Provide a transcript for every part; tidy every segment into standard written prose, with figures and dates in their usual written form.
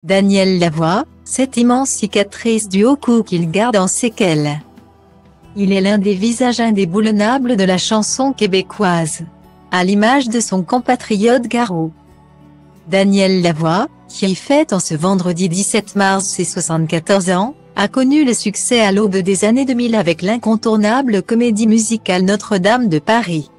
Daniel Lavoie, cette immense cicatrice du haut cou qu'il garde en séquelles. Il est l'un des visages indéboulonnables de la chanson québécoise, à l'image de son compatriote Garou. Daniel Lavoie, qui fête en ce vendredi 17 mars ses 74 ans, a connu le succès à l'aube des années 2000 avec l'incontournable comédie musicale Notre-Dame de Paris.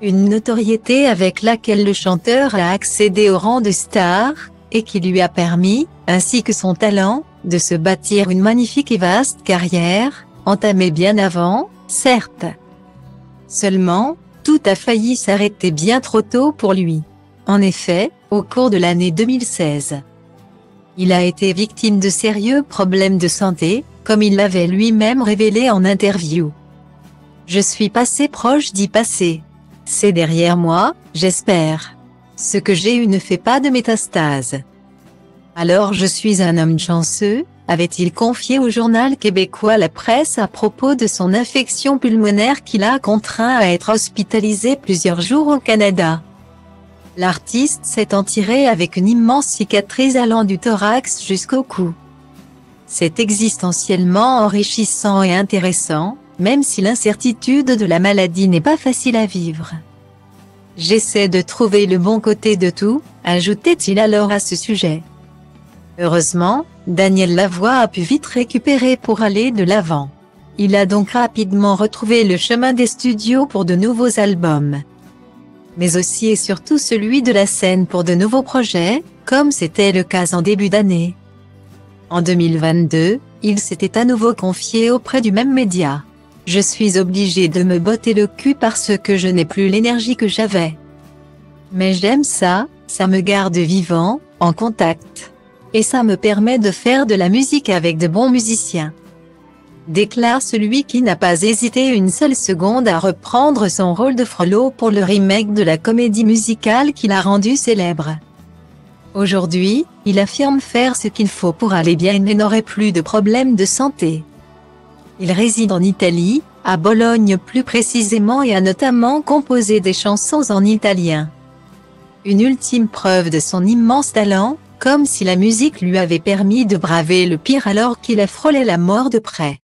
Une notoriété avec laquelle le chanteur a accédé au rang de star, et qui lui a permis, ainsi que son talent, de se bâtir une magnifique et vaste carrière, entamée bien avant, certes. Seulement, tout a failli s'arrêter bien trop tôt pour lui. En effet, au cours de l'année 2016, il a été victime de sérieux problèmes de santé, comme il l'avait lui-même révélé en interview. « Je suis passé proche d'y passer. C'est derrière moi, j'espère. Ce que j'ai eu ne fait pas de métastases. Alors je suis un homme chanceux », avait-il confié au journal québécois La Presse à propos de son infection pulmonaire qui l'a contraint à être hospitalisé plusieurs jours au Canada. L'artiste s'est entiré avec une immense cicatrice allant du thorax jusqu'au cou. C'est existentiellement enrichissant et intéressant, même si l'incertitude de la maladie n'est pas facile à vivre. J'essaie de trouver le bon côté de tout, ajoutait-il alors à ce sujet. Heureusement, Daniel Lavoie a pu vite récupérer pour aller de l'avant. Il a donc rapidement retrouvé le chemin des studios pour de nouveaux albums, mais aussi et surtout celui de la scène pour de nouveaux projets, comme c'était le cas en début d'année. En 2022, il s'était à nouveau confié auprès du même média. « Je suis obligé de me botter le cul parce que je n'ai plus l'énergie que j'avais. Mais j'aime ça, ça me garde vivant, en contact. Et ça me permet de faire de la musique avec de bons musiciens », déclare celui qui n'a pas hésité une seule seconde à reprendre son rôle de Frollo pour le remake de la comédie musicale qui l'a rendu célèbre. Aujourd'hui, il affirme faire ce qu'il faut pour aller bien et n'aurait plus de problèmes de santé. Il réside en Italie, à Bologne plus précisément, et a notamment composé des chansons en italien. Une ultime preuve de son immense talent, comme si la musique lui avait permis de braver le pire alors qu'il a frôlé la mort de près.